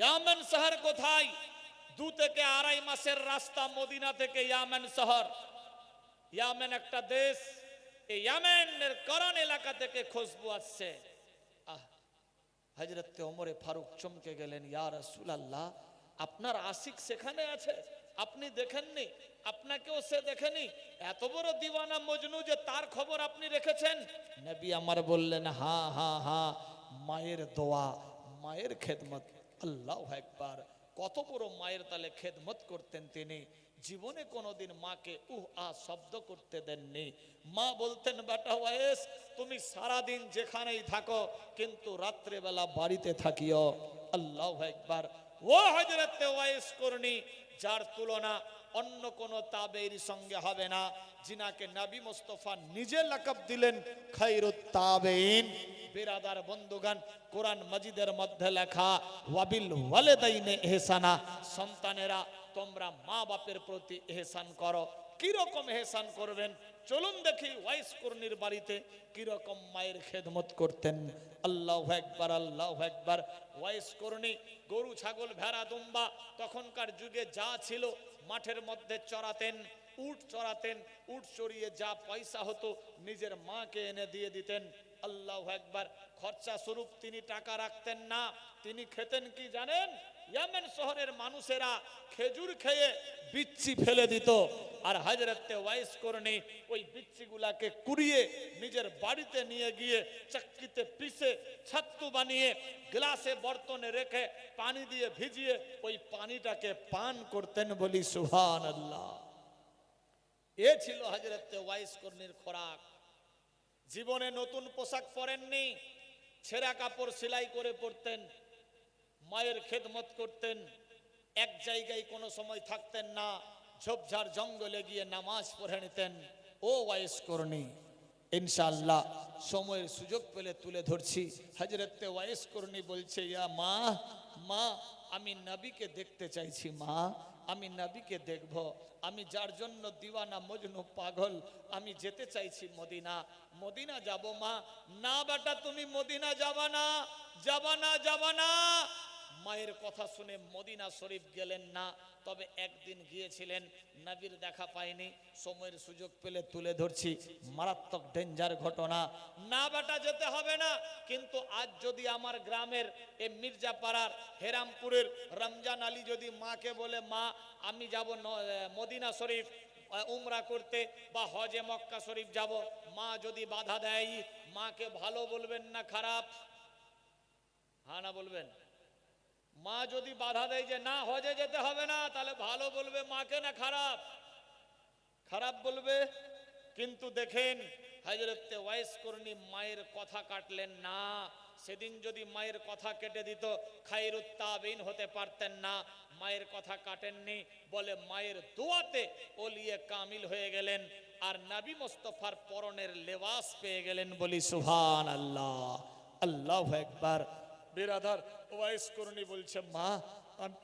ইয়ামেন শহর কোথায়? 2 থেকে 2.5 মাসের রাস্তা মদিনা থেকে ইয়ামেন শহর। ইয়ামেন একটা দেশ। এই ইয়ামেনের করন এলাকা থেকে খুশবু আসছে। হযরত ওমর ফারুক চমকে গেলেন, ইয়া রাসূলুল্লাহ, আপনার আশিক সেখানে আছে, আপনি দেখেননি? আপনাকেও সে দেখেনি? এত বড় দিওয়ানা মজনু যে তার খবর আপনি রেখেছেন? নবী আমার বললেন, হ্যাঁ হ্যাঁ হ্যাঁ, মায়ের দোয়া, মায়ের খেদমত। আল্লাহু আকবার। কত বড় মায়ের তালে খেদমত করতেন তিনি। জীবনে কোনোদিন মাকে শব্দ করতে দেননি। মা বলতেন, বেটা ওয়াইস, তুমি সারাদিন যেখানেই থাকো কিন্তু রাত্রে বেলা বাড়িতে থাকিও। আল্লাহু আকবার। ও হযরত ওয়াইস করনি, যার তুলনা অন্য কোন তাবেঈর সঙ্গে হবে না, যিনাকে নবী মুস্তাফা নিজে লাকাব দিলেন খায়রুত তাবেঈন। বিরাদার বন্ধুগণ, কোরআন মাজিদের মধ্যে লেখা, ওয়াবিল ওয়ালিদাইনি ইহসানা, সন্তানেরা তোমরা মা বাপের প্রতি ইহসান করো। কি রকম ইহসান করবেন? চলুন দেখি ওয়াইস করনির বাড়িতে কি রকম মায়ের খেদমত করতেন। আল্লাহু আকবার, আল্লাহু আকবার। ওয়াইস করনি গরু ছাগল ভেড়া দুম্বা তখনকার যুগে যা ছিল মাঠের মধ্যে চড়াতেন, উট চড়াতেন। উট চড়িয়ে যা পয়সা হতো নিজের মাকে এনে দিয়ে দিতেন। আল্লাহু আকবার। খরচা স্বরূপ তিনি টাকা রাখতেন না। তিনি খেতেন কি জানেন? ইয়ামেন শহরের মানুষেরা খেজুর খেয়ে বিচ্ছি ফেলে দিত, আর হযরত ওয়াইস করনি ওই বিচ্ছিগুলাকে কুড়িয়ে নিজের বাড়িতে নিয়ে গিয়ে চাক্কিতে পিষে ছাত্তু বানিয়ে গ্লাসে বর্তনে রেখে পানি দিয়ে ভিজিয়ে ওই পানিটাকে পান করতেন। বলি সুবহানাল্লাহ। এ ছিল হযরত ওয়াইস করনির খোরাক। জীবনে নতুন পোশাক পরেননি, ছেঁড়া কাপড় সেলাই করে পরতেন। মায়ের খেদমত করতেন। এক জায়গায় কোনো সময় থাকতেন না, ঝোপঝাড় জঙ্গলে গিয়ে নামাজ পড়ে নিতেন। ও ওয়াইস করনি, ইনশাআল্লাহ সময়ের সুযোগ পেলে তুলে ধরছি। হযরত ওয়াইস করনি বলছে, ইয়া মা, মা আমি নবীকে দেখতে চাইছি। মা আমি নবীকে দেখব। আমি যার জন্য দিওয়ানা মজনু পাগল, আমি যেতে চাইছি মদিনা। মদিনা যাব মা। না বেটা, তুমি মদিনা যাবা না, যাবা না, যাবা না। মায়ের কথা শুনে মদিনা শরীফ গেলেন না, তবে একদিন গিয়েছিলেন, নবীর দেখা পায়নি। সময়ের সুযোগ পেলে তুলে ধরছি, মারাত্মক ডেঞ্জার ঘটনা। না বেটা যেতে হবে না, কিন্তু আজ যদি আমার গ্রামের এই মির্জাপাড়ার হেরামপুরের রমজান আলী যদি মাকে বলে, মা আমি যাব মদিনা শরীফ উমরা করতে বা হজে মক্কা শরীফ যাব, মা যদি বাধা দেয়, মাকে ভালো বলবেন না খারাপ? হ্যাঁ না বলবেন? মা যদি বাধা দেয় যে না হজে যেতে হবে না, তাহলে ভালো বলবে মাকে না খারাপ? খারাপ বলবে। কিন্তু দেখেন হযরত ওয়াইস করনি মায়ের কথা কাটলেন না। সেদিন যদি মায়ের কথা কেটে দিত খায়রুত তাবেঈন হতে পারতেন না। মায়ের কথা কাটেননি বলে মায়ের দোয়াতে ওলিয়ে কামিল হয়ে গেলেন, আর নবী মুস্তাফার পরনের লেবাস পেয়ে গেলেন। বলি সুবহানাল্লাহ, আল্লাহু আকবার। बिरादर ওয়াইস করনি বলছে, মা আমি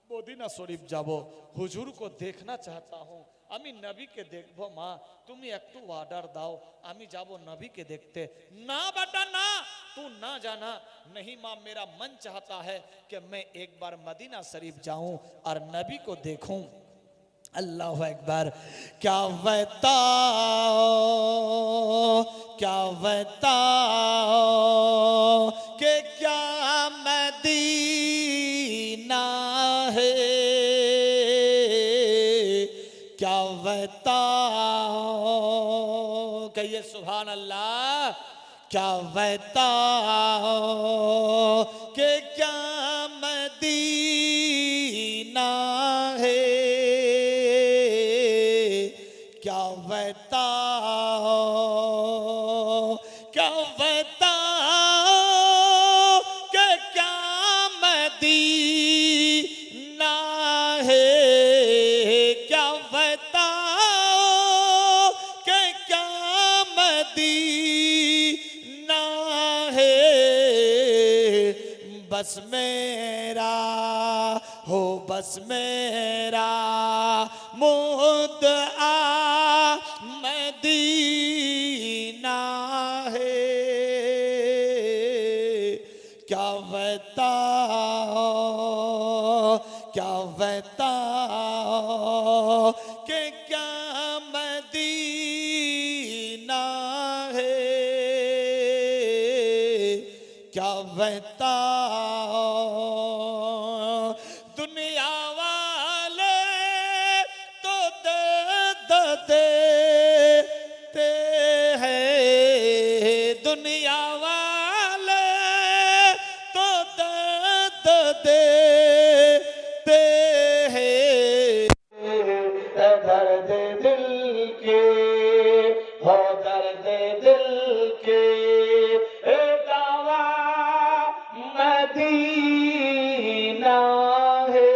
মদিনা শরীফ যাব, হুজুর को देखना चाहता हूँ, আমি নবীকে দেখব। মা তুমি একটু অর্ডার দাও, আমি যাব নবীকে দেখতে। না বেটা না, तू ना जाना। नहीं माँ, मेरा मन चाहता है कि मैं एक बार मदीना शरीफ जाऊं और नबी को देखूं। अल्लाह अकबर। क्या बताओ, क्या बताओ कि क्या मदीना है, क्या बताओ। कहिए सुभान अल्लाह। क्या बताओ कि क्या मदीना है, क्या बताओ, क्या बताओ कि क्या मदीना है, क्या बताओ कि क्या मदीना है। बस मेरा हो, बस मेरा मुद्दा मदीना है, क्या बताओ کیا بتاؤ کہ کیا مدینہ ہے، کیا بتاؤ دنیا والے تو درد دیتے ہیں، دنیا والے تو درد دیتے ہیں، درد دل کے ہو درد دل کے دوا مدینہ ہے،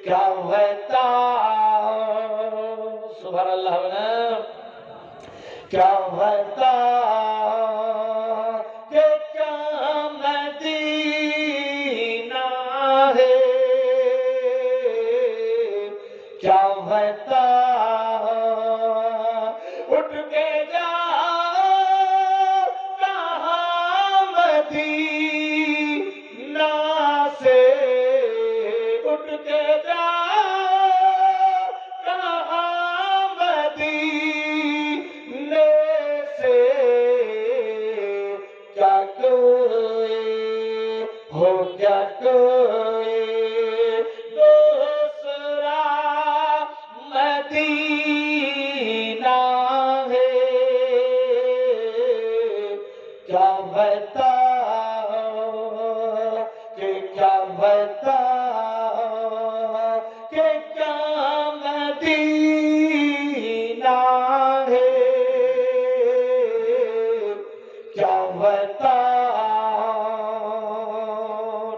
کیا بتاؤ سبحان اللہ کیا بتاؤ کہ کیا مدینہ ہے، کیا بتاؤ اٹھ کے جاؤ کہاں مدینہ سے، اٹھ کے جاؤ کہاں مدینے سے، کیا کوئی ہو کیا کوئی دوسرا مدینہ ہے، کیا بتاؤ کہ کیا بتاؤ کہ کیا مدینہ ہے، کیا بتاؤ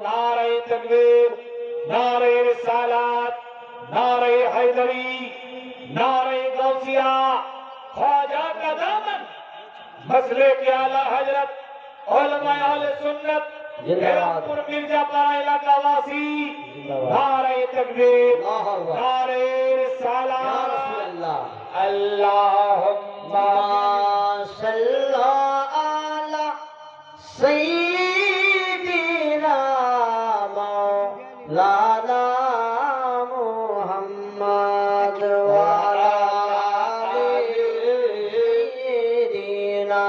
نعرہ تکبیر، نعرہ رسالات، نعرہ حیدری، نعرہ غوثیہ، خواجہ کا دامن، مسلک کے اعلیٰ حضرت علماء اہل سنت پور مرزا پارہ علاقہ واسی، نعرہ تکبیر، نعرہ رسالات، اللہم صلی علی سیدنا مولانا محمد وعلی سیدنا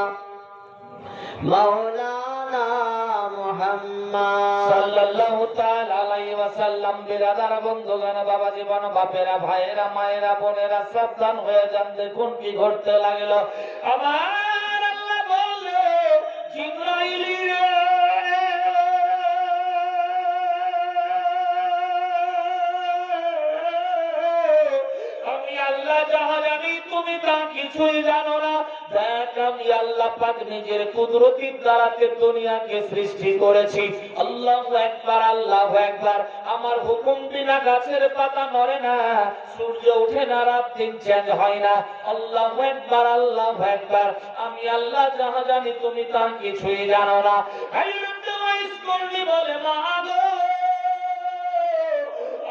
مولانا محمد صلی اللہ تعالی علیہ وسلم। বিরাদার বন্ধুগণ, বাবা জীবন, বাপেরা, ভাইয়েরা, মায়েরা, বোনেরা সাবধান হয়ে যান। দেখুন কি ঘটতে লাগলো। আমার আল্লাহ বলে জিবরাইল রে, আমি আল্লাহ যাহা জানি তুমি তা কিছুই জানো না। দেখ আমি আল্লাহ পাক নিজের কুদরতির দ্বারাতে দুনিয়াকে সৃষ্টি করেছি। আল্লাহু আকবার, আল্লাহু আকবার। আমার হুকুম বিনা গাছের পাতা নড়ে না, সূর্য ওঠে না, রাত দিন চেঞ্জ হয় না। আল্লাহু আকবার, আল্লাহু আকবার। আমি আল্লাহ যাহা জানি তুমি তা কিছুই জানো না। হাইরুদ্দ ওয়াইস করলি বলে, মা গো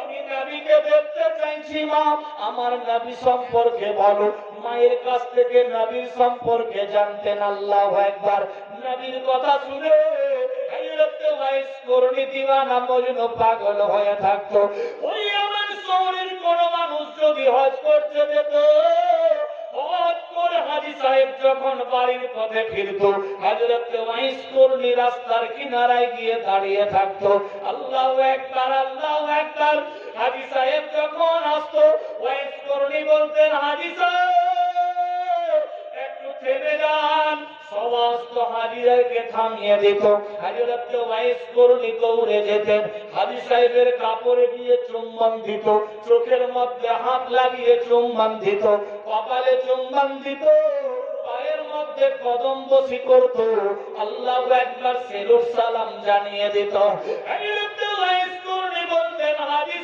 আমি নবীকে দেখতে চাইছি মা, আমার নবী সম্পর্কে বলো। মায়ের কাছ থেকে নবীর সম্পর্কে জানতেন। আল্লাহু আকবার। নবীর কথা শুনে হযরত ওয়াইস করনি দিওয়ানা মজনু পাগল হয়ে থাকতো। ওই আমার শহরের কোন মানুষ যদি হজ করতে যেত, হজ করে হাজী সাহেব যখন বাড়ির পথে ফিরত, হযরত ওয়াইস করনি রাস্তার কিনারায় গিয়ে দাঁড়িয়ে থাকতো। আল্লাহু আকবার, আল্লাহু আকবার। হাজী সাহেব যখন আসতো, ওয়াইস করনি বলতেন, হাজী সাহেব একটু থেমে যান। সমস্ত হাজিদেরকে থামিয়ে দিত। হযরত ওয়াইস করনি দৌড়ে যেতেন, হাজী সাহেবের কাপড়ে গিয়ে চুম্বন দিত, চোখের মধ্যে হাত লাগিয়ে চুম্বন দিত, কপালে চুম্বন দিত, পায়ের মধ্যে কদম বসি করত। আল্লাহু আকবার, সেলুট সালাম জানিয়ে দিত। হযরত ওয়াইস করনি বলতেন, হাজী